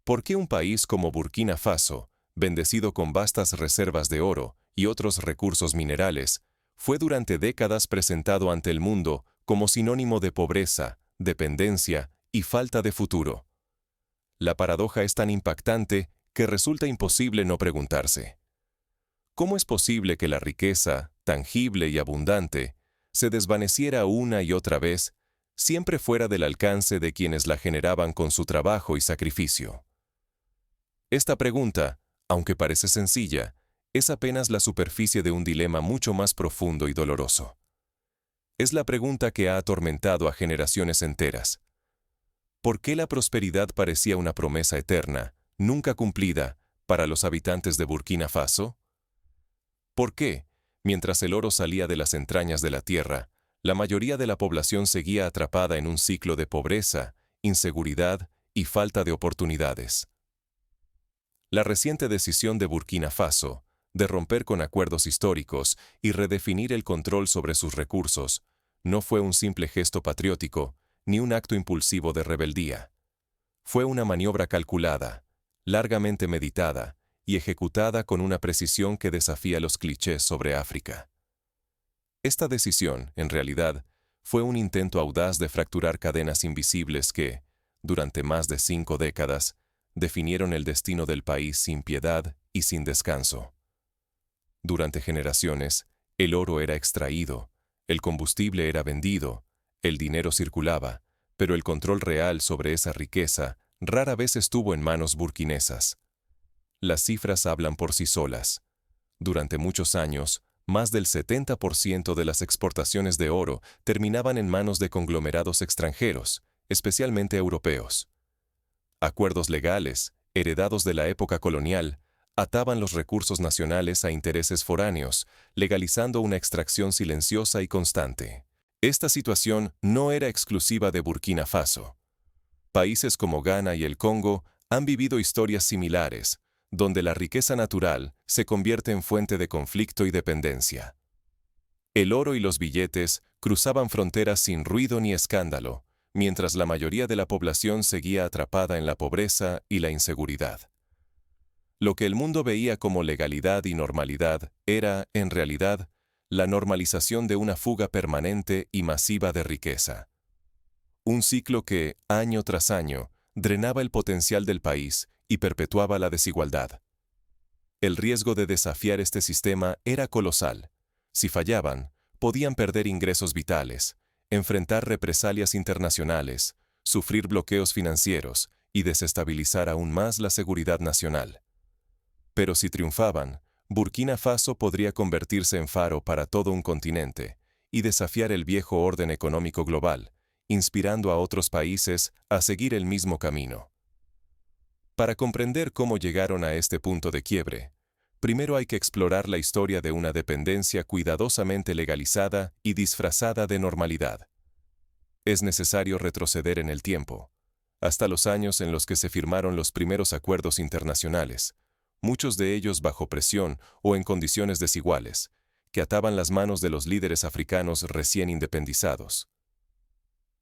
¿Por qué un país como Burkina Faso, bendecido con vastas reservas de oro y otros recursos minerales, fue durante décadas presentado ante el mundo como sinónimo de pobreza, dependencia y falta de futuro? La paradoja es tan impactante que resulta imposible no preguntarse: ¿cómo es posible que la riqueza, tangible y abundante, se desvaneciera una y otra vez, siempre fuera del alcance de quienes la generaban con su trabajo y sacrificio? Esta pregunta, aunque parece sencilla, es apenas la superficie de un dilema mucho más profundo y doloroso. Es la pregunta que ha atormentado a generaciones enteras. ¿Por qué la prosperidad parecía una promesa eterna, nunca cumplida, para los habitantes de Burkina Faso? ¿Por qué, mientras el oro salía de las entrañas de la tierra, la mayoría de la población seguía atrapada en un ciclo de pobreza, inseguridad y falta de oportunidades? La reciente decisión de Burkina Faso de romper con acuerdos históricos y redefinir el control sobre sus recursos no fue un simple gesto patriótico ni un acto impulsivo de rebeldía. Fue una maniobra calculada, largamente meditada y ejecutada con una precisión que desafía los clichés sobre África. Esta decisión, en realidad, fue un intento audaz de fracturar cadenas invisibles que, durante más de 5 décadas, definieron el destino del país sin piedad y sin descanso. Durante generaciones, el oro era extraído, el combustible era vendido, el dinero circulaba, pero el control real sobre esa riqueza rara vez estuvo en manos burkinesas. Las cifras hablan por sí solas. Durante muchos años, más del 70% de las exportaciones de oro terminaban en manos de conglomerados extranjeros, especialmente europeos. Acuerdos legales, heredados de la época colonial, ataban los recursos nacionales a intereses foráneos, legalizando una extracción silenciosa y constante. Esta situación no era exclusiva de Burkina Faso. Países como Ghana y el Congo han vivido historias similares, donde la riqueza natural se convierte en fuente de conflicto y dependencia. El oro y los billetes cruzaban fronteras sin ruido ni escándalo, mientras la mayoría de la población seguía atrapada en la pobreza y la inseguridad. Lo que el mundo veía como legalidad y normalidad era, en realidad, la normalización de una fuga permanente y masiva de riqueza. Un ciclo que, año tras año, drenaba el potencial del país y perpetuaba la desigualdad. El riesgo de desafiar este sistema era colosal. Si fallaban, podían perder ingresos vitales, enfrentar represalias internacionales, sufrir bloqueos financieros y desestabilizar aún más la seguridad nacional. Pero si triunfaban, Burkina Faso podría convertirse en faro para todo un continente y desafiar el viejo orden económico global, inspirando a otros países a seguir el mismo camino. Para comprender cómo llegaron a este punto de quiebre, primero hay que explorar la historia de una dependencia cuidadosamente legalizada y disfrazada de normalidad. Es necesario retroceder en el tiempo, hasta los años en los que se firmaron los primeros acuerdos internacionales, muchos de ellos bajo presión o en condiciones desiguales, que ataban las manos de los líderes africanos recién independizados.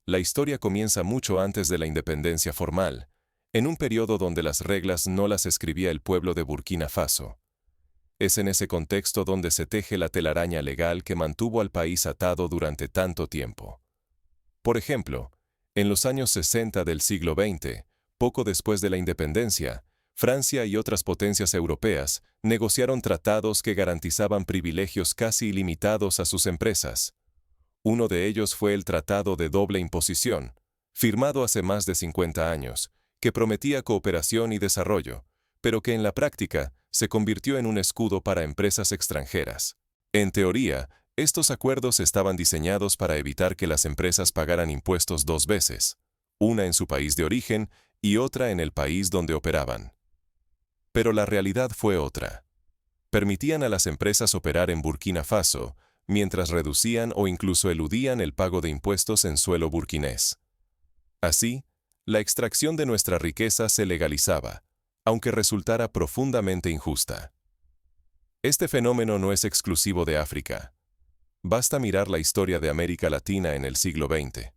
La historia comienza mucho antes de la independencia formal, en un periodo donde las reglas no las escribía el pueblo de Burkina Faso. Es en ese contexto donde se teje la telaraña legal que mantuvo al país atado durante tanto tiempo. Por ejemplo, en los años 60 del siglo XX, poco después de la independencia, Francia y otras potencias europeas negociaron tratados que garantizaban privilegios casi ilimitados a sus empresas. Uno de ellos fue el Tratado de Doble Imposición, firmado hace más de 50 años, que prometía cooperación y desarrollo, pero que en la práctica se convirtió en un escudo para empresas extranjeras. En teoría, estos acuerdos estaban diseñados para evitar que las empresas pagaran impuestos 2 veces, una en su país de origen y otra en el país donde operaban. Pero la realidad fue otra. Permitían a las empresas operar en Burkina Faso, mientras reducían o incluso eludían el pago de impuestos en suelo burkinés. Así, la extracción de nuestra riqueza se legalizaba, aunque resultara profundamente injusta. Este fenómeno no es exclusivo de África. Basta mirar la historia de América Latina en el siglo XX.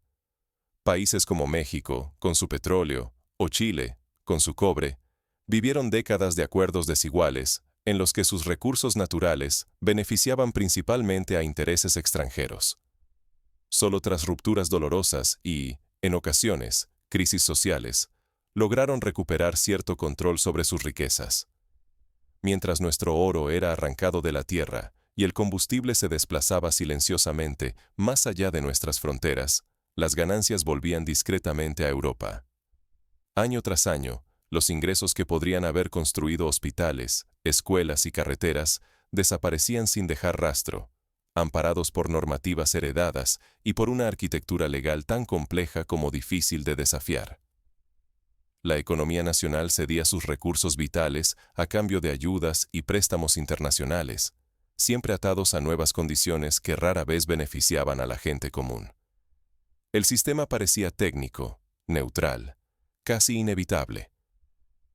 Países como México, con su petróleo, o Chile, con su cobre, vivieron décadas de acuerdos desiguales en los que sus recursos naturales beneficiaban principalmente a intereses extranjeros. Solo tras rupturas dolorosas y, en ocasiones, crisis sociales, lograron recuperar cierto control sobre sus riquezas. Mientras nuestro oro era arrancado de la tierra y el combustible se desplazaba silenciosamente más allá de nuestras fronteras, las ganancias volvían discretamente a Europa. Año tras año, los ingresos que podrían haber construido hospitales, escuelas y carreteras desaparecían sin dejar rastro, amparados por normativas heredadas y por una arquitectura legal tan compleja como difícil de desafiar. La economía nacional cedía sus recursos vitales a cambio de ayudas y préstamos internacionales, siempre atados a nuevas condiciones que rara vez beneficiaban a la gente común. El sistema parecía técnico, neutral, casi inevitable.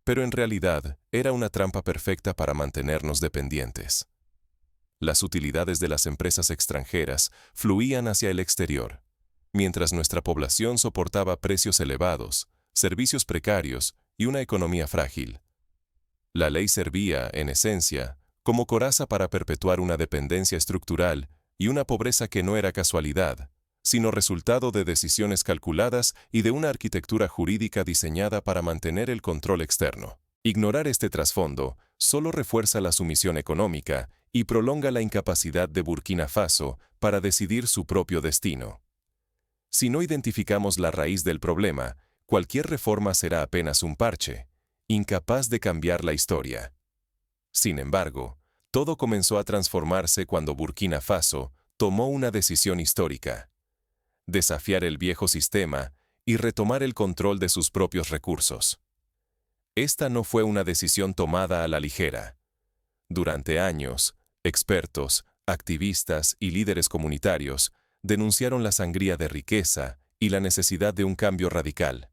Pero en realidad era una trampa perfecta para mantenernos dependientes. Las utilidades de las empresas extranjeras fluían hacia el exterior, mientras nuestra población soportaba precios elevados, servicios precarios y una economía frágil. La ley servía, en esencia, como coraza para perpetuar una dependencia estructural y una pobreza que no era casualidad, sino resultado de decisiones calculadas y de una arquitectura jurídica diseñada para mantener el control externo. Ignorar este trasfondo solo refuerza la sumisión económica y prolonga la incapacidad de Burkina Faso para decidir su propio destino. Si no identificamos la raíz del problema, cualquier reforma será apenas un parche, incapaz de cambiar la historia. Sin embargo, todo comenzó a transformarse cuando Burkina Faso tomó una decisión histórica: desafiar el viejo sistema y retomar el control de sus propios recursos. Esta no fue una decisión tomada a la ligera. Durante años, expertos, activistas y líderes comunitarios denunciaron la sangría de riqueza y la necesidad de un cambio radical.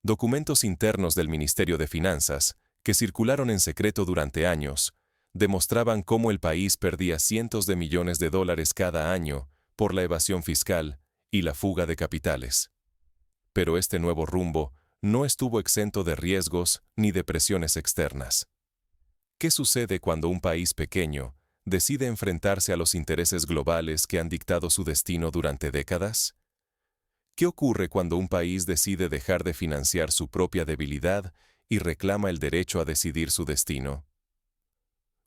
Documentos internos del Ministerio de Finanzas, que circularon en secreto durante años, demostraban cómo el país perdía cientos de millones de dólares cada año por la evasión fiscal y la fuga de capitales. Pero este nuevo rumbo no estuvo exento de riesgos ni de presiones externas. ¿Qué sucede cuando un país pequeño decide enfrentarse a los intereses globales que han dictado su destino durante décadas? ¿Qué ocurre cuando un país decide dejar de financiar su propia debilidad y reclama el derecho a decidir su destino?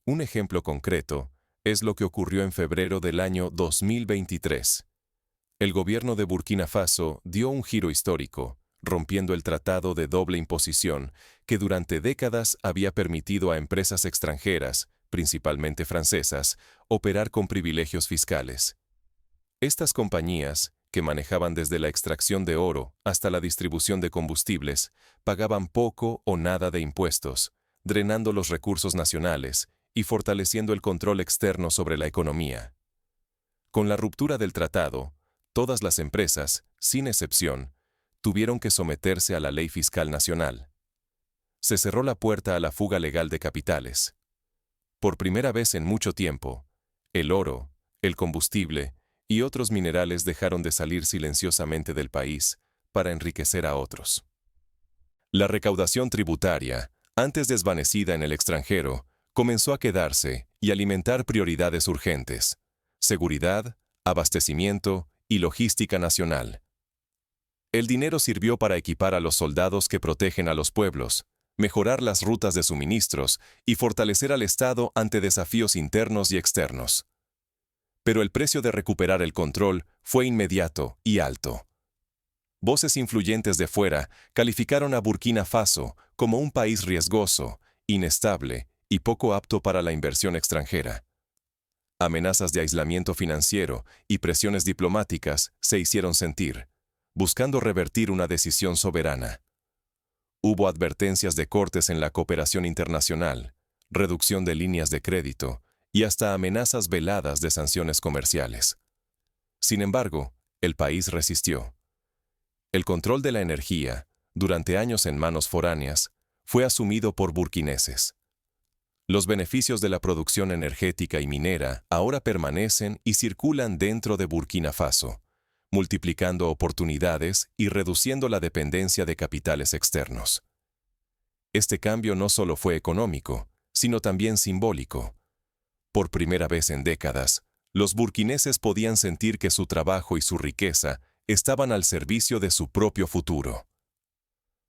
Un ejemplo concreto es lo que ocurrió en febrero del año 2023. El gobierno de Burkina Faso dio un giro histórico, rompiendo el tratado de doble imposición que durante décadas había permitido a empresas extranjeras, principalmente francesas, operar con privilegios fiscales. Estas compañías, que manejaban desde la extracción de oro hasta la distribución de combustibles, pagaban poco o nada de impuestos, drenando los recursos nacionales y fortaleciendo el control externo sobre la economía. Con la ruptura del tratado, todas las empresas, sin excepción, tuvieron que someterse a la ley fiscal nacional. Se cerró la puerta a la fuga legal de capitales. Por primera vez en mucho tiempo, el oro, el combustible y otros minerales dejaron de salir silenciosamente del país para enriquecer a otros. La recaudación tributaria, antes desvanecida en el extranjero, comenzó a quedarse y alimentar prioridades urgentes: seguridad, abastecimiento y logística nacional. El dinero sirvió para equipar a los soldados que protegen a los pueblos, mejorar las rutas de suministros y fortalecer al Estado ante desafíos internos y externos. Pero el precio de recuperar el control fue inmediato y alto. Voces influyentes de fuera calificaron a Burkina Faso como un país riesgoso, inestable y poco apto para la inversión extranjera. Amenazas de aislamiento financiero y presiones diplomáticas se hicieron sentir, buscando revertir una decisión soberana. Hubo advertencias de cortes en la cooperación internacional, reducción de líneas de crédito y hasta amenazas veladas de sanciones comerciales. Sin embargo, el país resistió. El control de la energía, durante años en manos foráneas, fue asumido por burkineses. Los beneficios de la producción energética y minera ahora permanecen y circulan dentro de Burkina Faso, multiplicando oportunidades y reduciendo la dependencia de capitales externos. Este cambio no solo fue económico, sino también simbólico. Por primera vez en décadas, los burkineses podían sentir que su trabajo y su riqueza estaban al servicio de su propio futuro.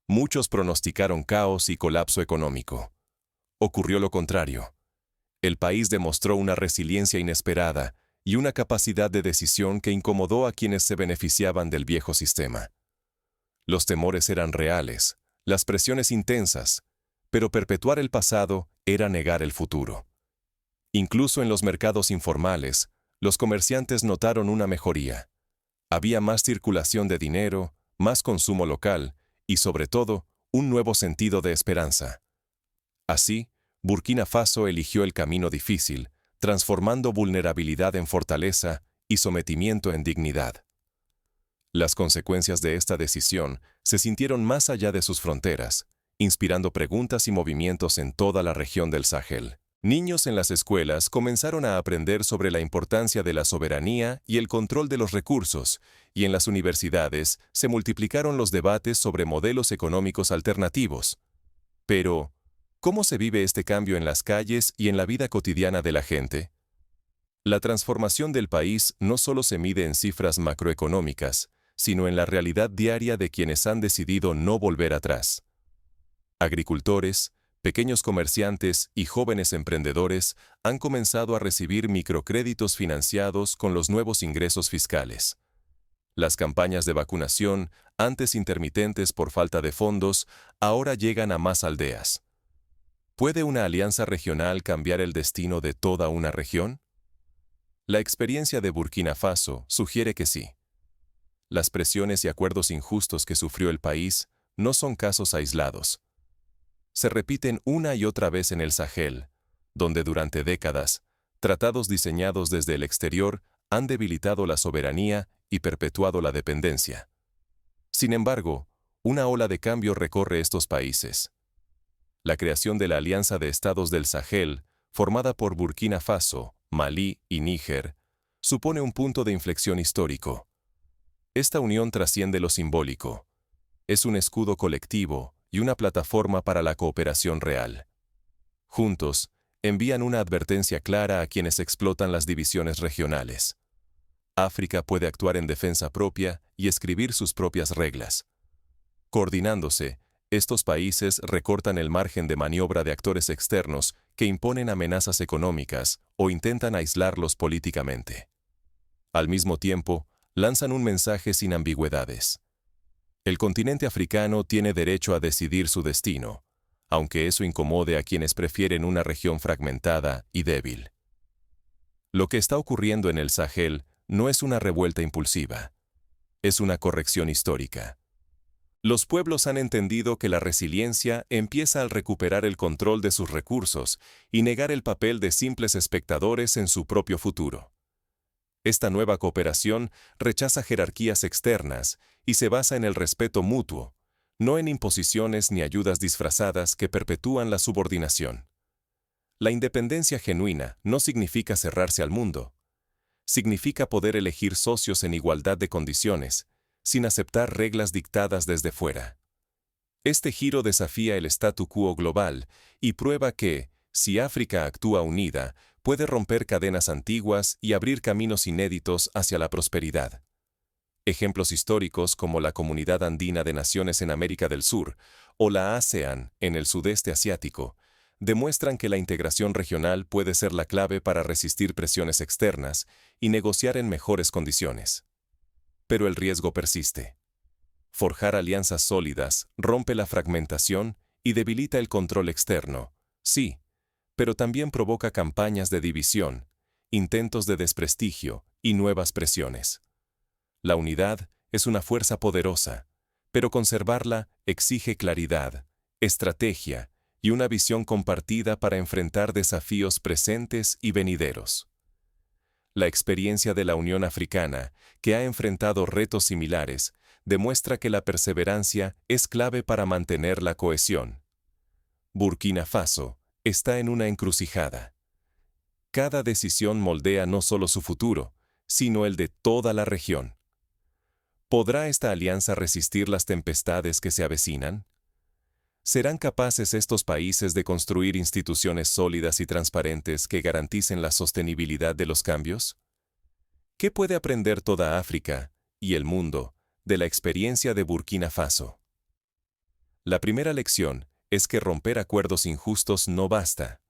Muchos pronosticaron caos y colapso económico. Ocurrió lo contrario. El país demostró una resiliencia inesperada y una capacidad de decisión que incomodó a quienes se beneficiaban del viejo sistema. Los temores eran reales, las presiones intensas, pero perpetuar el pasado era negar el futuro. Incluso en los mercados informales, los comerciantes notaron una mejoría. Había más circulación de dinero, más consumo local y, sobre todo, un nuevo sentido de esperanza. Así, Burkina Faso eligió el camino difícil, transformando vulnerabilidad en fortaleza y sometimiento en dignidad. Las consecuencias de esta decisión se sintieron más allá de sus fronteras, inspirando preguntas y movimientos en toda la región del Sahel. Niños en las escuelas comenzaron a aprender sobre la importancia de la soberanía y el control de los recursos, y en las universidades se multiplicaron los debates sobre modelos económicos alternativos. Pero, ¿cómo se vive este cambio en las calles y en la vida cotidiana de la gente? La transformación del país no solo se mide en cifras macroeconómicas, sino en la realidad diaria de quienes han decidido no volver atrás. Agricultores, pequeños comerciantes y jóvenes emprendedores han comenzado a recibir microcréditos financiados con los nuevos ingresos fiscales. Las campañas de vacunación, antes intermitentes por falta de fondos, ahora llegan a más aldeas. ¿Puede una alianza regional cambiar el destino de toda una región? La experiencia de Burkina Faso sugiere que sí. Las presiones y acuerdos injustos que sufrió el país no son casos aislados. Se repiten una y otra vez en el Sahel, donde durante décadas, tratados diseñados desde el exterior han debilitado la soberanía y perpetuado la dependencia. Sin embargo, una ola de cambio recorre estos países. La creación de la Alianza de Estados del Sahel, formada por Burkina Faso, Malí y Níger, supone un punto de inflexión histórico. Esta unión trasciende lo simbólico. Es un escudo colectivo y una plataforma para la cooperación real. Juntos, envían una advertencia clara a quienes explotan las divisiones regionales. África puede actuar en defensa propia y escribir sus propias reglas. Coordinándose, estos países recortan el margen de maniobra de actores externos que imponen amenazas económicas o intentan aislarlos políticamente. Al mismo tiempo, lanzan un mensaje sin ambigüedades. El continente africano tiene derecho a decidir su destino, aunque eso incomode a quienes prefieren una región fragmentada y débil. Lo que está ocurriendo en el Sahel no es una revuelta impulsiva, es una corrección histórica. Los pueblos han entendido que la resiliencia empieza al recuperar el control de sus recursos y negar el papel de simples espectadores en su propio futuro. Esta nueva cooperación rechaza jerarquías externas y se basa en el respeto mutuo, no en imposiciones ni ayudas disfrazadas que perpetúan la subordinación. La independencia genuina no significa cerrarse al mundo. Significa poder elegir socios en igualdad de condiciones, sin aceptar reglas dictadas desde fuera. Este giro desafía el statu quo global y prueba que, si África actúa unida, puede romper cadenas antiguas y abrir caminos inéditos hacia la prosperidad. Ejemplos históricos como la Comunidad Andina de Naciones en América del Sur o la ASEAN en el sudeste asiático demuestran que la integración regional puede ser la clave para resistir presiones externas y negociar en mejores condiciones. Pero el riesgo persiste. Forjar alianzas sólidas rompe la fragmentación y debilita el control externo, sí, pero también provoca campañas de división, intentos de desprestigio y nuevas presiones. La unidad es una fuerza poderosa, pero conservarla exige claridad, estrategia y una visión compartida para enfrentar desafíos presentes y venideros. La experiencia de la Unión Africana, que ha enfrentado retos similares, demuestra que la perseverancia es clave para mantener la cohesión. Burkina Faso está en una encrucijada. Cada decisión moldea no solo su futuro, sino el de toda la región. ¿Podrá esta alianza resistir las tempestades que se avecinan? ¿Serán capaces estos países de construir instituciones sólidas y transparentes que garanticen la sostenibilidad de los cambios? ¿Qué puede aprender toda África y el mundo de la experiencia de Burkina Faso? La primera lección es que romper acuerdos injustos no basta.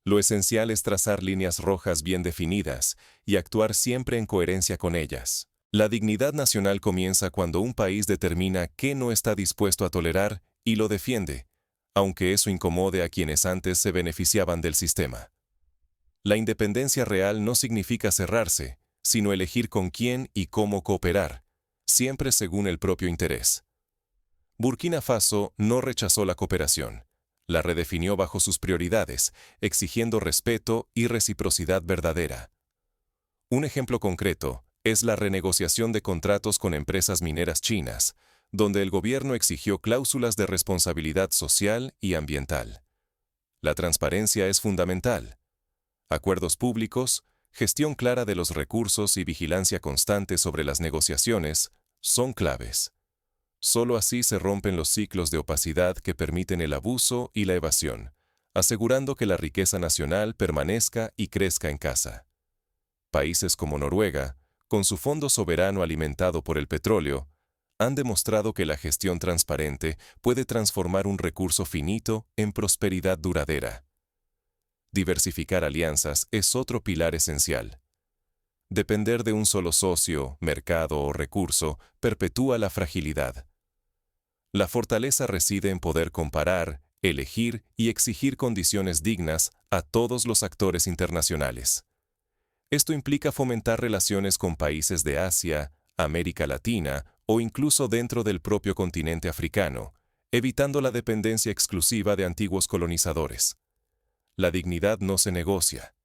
Lo esencial es trazar líneas rojas bien definidas y actuar siempre en coherencia con ellas. La dignidad nacional comienza cuando un país determina qué no está dispuesto a tolerar y lo defiende, aunque eso incomode a quienes antes se beneficiaban del sistema. La independencia real no significa cerrarse, sino elegir con quién y cómo cooperar, siempre según el propio interés. Burkina Faso no rechazó la cooperación, la redefinió bajo sus prioridades, exigiendo respeto y reciprocidad verdadera. Un ejemplo concreto es la renegociación de contratos con empresas mineras chinas, donde el gobierno exigió cláusulas de responsabilidad social y ambiental. La transparencia es fundamental. Acuerdos públicos, gestión clara de los recursos y vigilancia constante sobre las negociaciones son claves. Solo así se rompen los ciclos de opacidad que permiten el abuso y la evasión, asegurando que la riqueza nacional permanezca y crezca en casa. Países como Noruega, con su fondo soberano alimentado por el petróleo, han demostrado que la gestión transparente puede transformar un recurso finito en prosperidad duradera. Diversificar alianzas es otro pilar esencial. Depender de un solo socio, mercado o recurso perpetúa la fragilidad. La fortaleza reside en poder comparar, elegir y exigir condiciones dignas a todos los actores internacionales. Esto implica fomentar relaciones con países de Asia, América Latina o incluso dentro del propio continente africano, evitando la dependencia exclusiva de antiguos colonizadores. La dignidad no se negocia.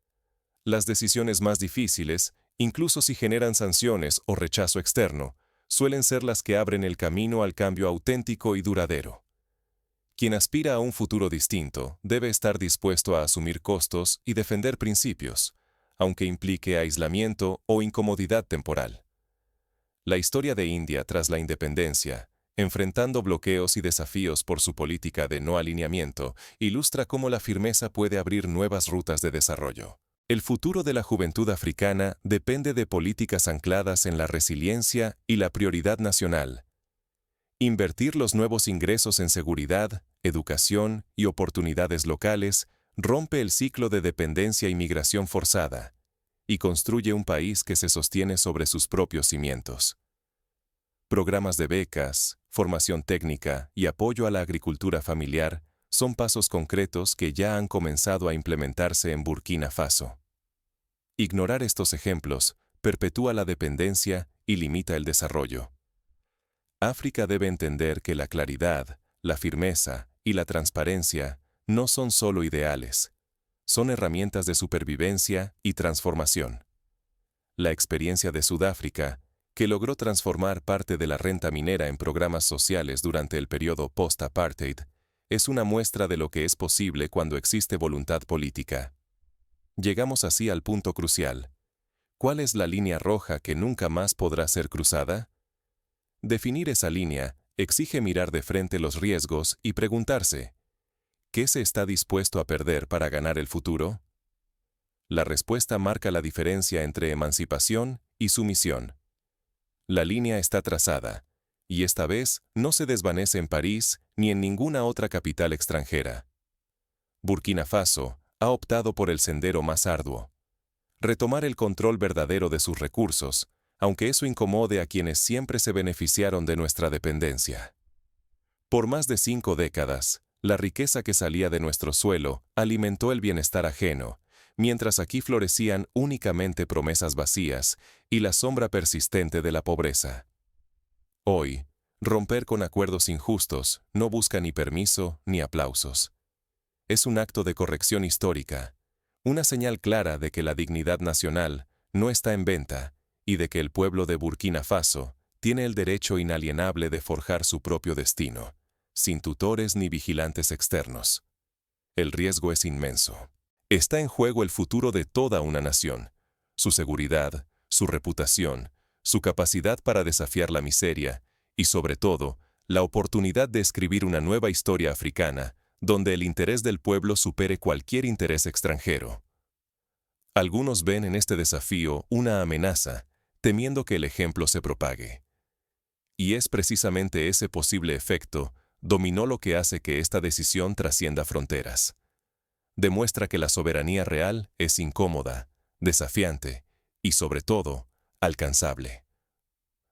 Las decisiones más difíciles, incluso si generan sanciones o rechazo externo, suelen ser las que abren el camino al cambio auténtico y duradero. Quien aspira a un futuro distinto debe estar dispuesto a asumir costos y defender principios, aunque implique aislamiento o incomodidad temporal. La historia de India tras la independencia, enfrentando bloqueos y desafíos por su política de no alineamiento, ilustra cómo la firmeza puede abrir nuevas rutas de desarrollo. El futuro de la juventud africana depende de políticas ancladas en la resiliencia y la prioridad nacional. Invertir los nuevos ingresos en seguridad, educación y oportunidades locales rompe el ciclo de dependencia y migración forzada, y construye un país que se sostiene sobre sus propios cimientos. Programas de becas, formación técnica y apoyo a la agricultura familiar son pasos concretos que ya han comenzado a implementarse en Burkina Faso. Ignorar estos ejemplos perpetúa la dependencia y limita el desarrollo. África debe entender que la claridad, la firmeza y la transparencia no son solo ideales, son herramientas de supervivencia y transformación. La experiencia de Sudáfrica, que logró transformar parte de la renta minera en programas sociales durante el periodo post-apartheid, es una muestra de lo que es posible cuando existe voluntad política. Llegamos así al punto crucial. ¿Cuál es la línea roja que nunca más podrá ser cruzada? Definir esa línea exige mirar de frente los riesgos y preguntarse, ¿qué se está dispuesto a perder para ganar el futuro? La respuesta marca la diferencia entre emancipación y sumisión. La línea está trazada, y esta vez no se desvanece en París ni en ninguna otra capital extranjera. Burkina Faso ha optado por el sendero más arduo. Retomar el control verdadero de sus recursos, aunque eso incomode a quienes siempre se beneficiaron de nuestra dependencia. Por más de 5 décadas, la riqueza que salía de nuestro suelo alimentó el bienestar ajeno, mientras aquí florecían únicamente promesas vacías y la sombra persistente de la pobreza. Hoy, romper con acuerdos injustos no busca ni permiso ni aplausos. Es un acto de corrección histórica, una señal clara de que la dignidad nacional no está en venta y de que el pueblo de Burkina Faso tiene el derecho inalienable de forjar su propio destino, sin tutores ni vigilantes externos. El riesgo es inmenso. Está en juego el futuro de toda una nación, su seguridad, su reputación, su capacidad para desafiar la miseria y, sobre todo, la oportunidad de escribir una nueva historia africana, donde el interés del pueblo supere cualquier interés extranjero. Algunos ven en este desafío una amenaza, temiendo que el ejemplo se propague. Y es precisamente ese posible efecto dominó lo que hace que esta decisión trascienda fronteras. Demuestra que la soberanía real es incómoda, desafiante y, sobre todo, alcanzable.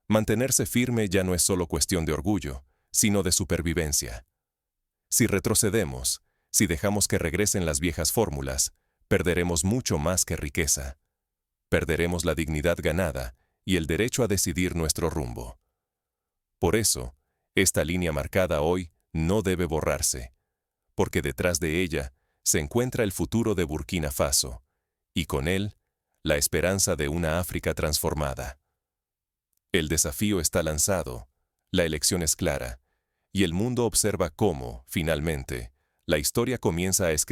Mantenerse firme ya no es solo cuestión de orgullo, sino de supervivencia. Si retrocedemos, si dejamos que regresen las viejas fórmulas, perderemos mucho más que riqueza. Perderemos la dignidad ganada y el derecho a decidir nuestro rumbo. Por eso, esta línea marcada hoy no debe borrarse, porque detrás de ella se encuentra el futuro de Burkina Faso, y con él, la esperanza de una África transformada. El desafío está lanzado, la elección es clara, y el mundo observa cómo, finalmente, la historia comienza a escribir